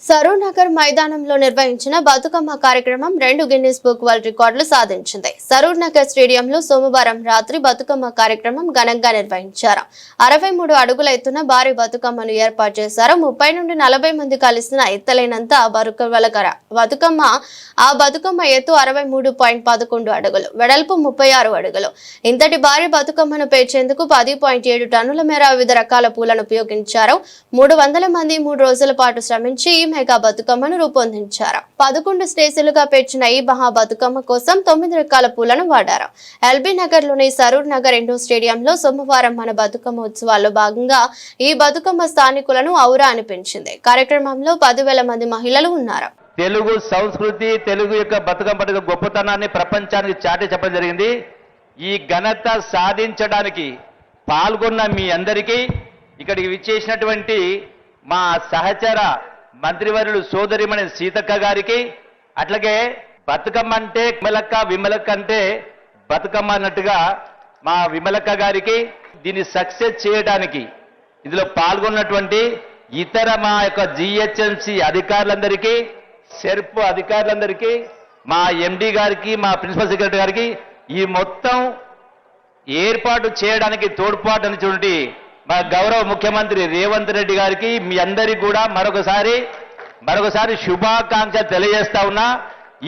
సరూర్ నగర్ మైదానంలో నిర్వహించిన బతుకమ్మ కార్యక్రమం 2 గిన్నిస్ బుక్ వరల్డ్ రికార్డులు సాధించింది. సరూర్ నగర్ స్టేడియంలో సోమవారం రాత్రి బతుకమ్మ కార్యక్రమం ఘనంగా నిర్వహించారు. 63 అడుగుల ఎత్తున భారీ బతుకమ్మను ఏర్పాటు చేశారు. 30 నుండి 40 మంది కలిసిన ఎత్తలేనంత బతుకమ్మ ఆ బతుకమ్మ ఎత్తు 63.11 అడుగులు, వెడల్పు 36 అడుగులు. ఇంతటి భారీ బతుకమ్మను పేర్చేందుకు 10.7 టన్నుల మేర వివిధ రకాల పూలను ఉపయోగించారు. 300 మంది 3 రోజుల పాటు శ్రమించి మెగా బతుకమ్మను రూపొందించారు. 11 స్టేజీలుగా పేర్చిన ఈ మహా బతుకమ్మ కోసం 9 రకాల పూలను వాడారు. ఎల్బీ నగర్ లోని సరూర్ నగర్ ఇండోర్ స్టేడియంలో సోమవారం మన బతుకమ్మ ఉత్సవాల్లో భాగంగా ఈ బతుకమ్మ స్థానికులను ఔరా అనిపించింది. కార్యక్రమంలో 10,000 మంది మహిళలు ఉన్నారు. తెలుగు సంస్కృతి, తెలుగు యొక్క బతుకమ్మ పండుగ గొప్పతనాన్ని ప్రపంచానికి చాటి చెప్పడం జరిగింది. ఈ ఘనత సాధించడానికి పాల్గొన్న మీ అందరికీ, ఇక్కడికి విచ్చేసినటువంటి మా సహచర మంత్రివర్యులు సోదరిమణి సీతక్క గారికి, అట్లాగే బతుకమ్మ అంటే విమలక్క అంటే బతుకమ్మ అన్నట్టుగా మా విమలక్క గారికి, దీన్ని సక్సెస్ చేయడానికి ఇందులో పాల్గొన్నటువంటి ఇతర మా యొక్క జిహెచ్ఎంసి అధికారులందరికీ, సెర్ప్ అధికారులందరికీ, మా ఎండి గారికి, మా ప్రిన్సిపల్ సెక్రటరీ గారికి, ఈ మొత్తం ఏర్పాటు చేయడానికి తోడ్పాటు అనేటువంటి మా గౌరవ ముఖ్యమంత్రి రేవంత్ రెడ్డి గారికి, మీ అందరికీ కూడా మరొకసారి శుభాకాంక్షలు తెలియజేస్తా ఉన్నా.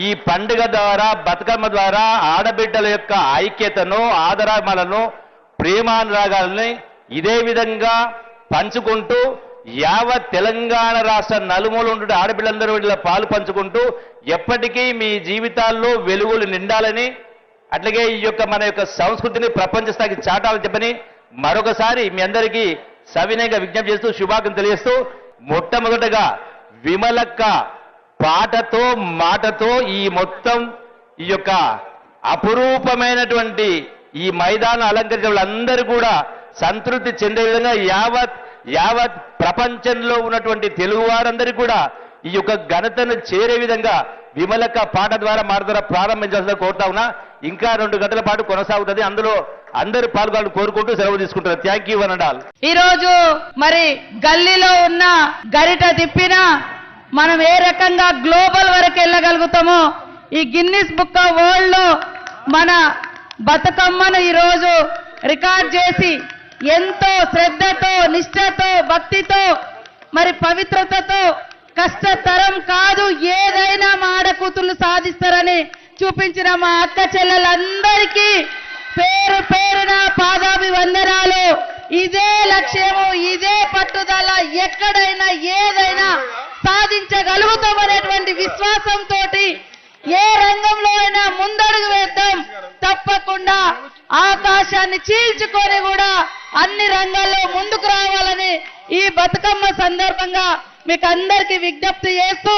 ఈ పండుగ ద్వారా, బతుకమ్మ ద్వారా ఆడబిడ్డల యొక్క ఐక్యతను, ఆదరామలను, ప్రేమానురాగాలని ఇదే విధంగా పంచుకుంటూ యావత్ తెలంగాణ రాష్ట్ర నలుమూల ఉండే ఆడబిడ్డలందరూ వీళ్ళ పాలు పంచుకుంటూ ఎప్పటికీ మీ జీవితాల్లో వెలుగులు నిండాలని, అట్లాగే ఈ యొక్క మన యొక్క సంస్కృతిని ప్రపంచ స్థాయికి చాటాలని చెప్పని మరొకసారి మీ అందరికీ సవినయంగా విజ్ఞప్తి చేస్తూ శుభాకాంక్షలు తెలియజేస్తూ, మొట్టమొదటగా విమలక్క పాటతో మాటతో ఈ మొత్తం ఈ యొక్క అపురూపమైనటువంటి ఈ మైదానం అలంకరించిన వాళ్ళందరూ కూడా సంతృప్తి చెందే విధంగా యావత్ ప్రపంచంలో ఉన్నటువంటి తెలుగు వారందరికీ కూడా ఈ యొక్క ఘనతను చేరే విధంగా విమలక్క పాట ద్వారా మాట ద్వారా ప్రారంభించాల్సిన కోరుతా ఉన్నా. ఇంకా 2 గంటల పాటు కొనసాగుతుంది. అందులో అందరూ పాల్గొనాలని కోరుకుంటూ సెలవు తీసుకుంటారు. థ్యాంక్ యూ అనండాల్. ఈ రోజు మరి గల్లీలో ఉన్న గరిట తిప్పినా మనం ఏ రకంగా గ్లోబల్ వరకు వెళ్ళగలుగుతామో, ఈ గిన్నిస్ బుక్ ఆఫ్ వరల్డ్ లో మన బతుకమ్మను ఈ రోజు రికార్డ్ చేసి ఎంతో శ్రద్ధతో, నిష్ఠతో, భక్తితో, మరి పవిత్రతతో, కష్టతరం కాదు ఏదైనా మా ఆడకూతుళ్ళు సాధిస్తారని చూపించిన మా అక్క చెల్లెలందరికీ పేరు పేరున పాదాభివందనాలు. ఇదే లక్ష్యము, ఇదే పట్టుదల, ఎక్కడైనా ఏదైనా సాధించగలుగుతామనేటువంటి విశ్వాసంతో ఏ రంగంలో అయినా ముందడుగు వేద్దాం. తప్పకుండా ఆకాశాన్ని చీల్చుకొని కూడా అన్ని రంగాల్లో ముందుకు రావాలని ఈ బతుకమ్మ సందర్భంగా మీకు అందరికీ విజ్ఞప్తి చేస్తూ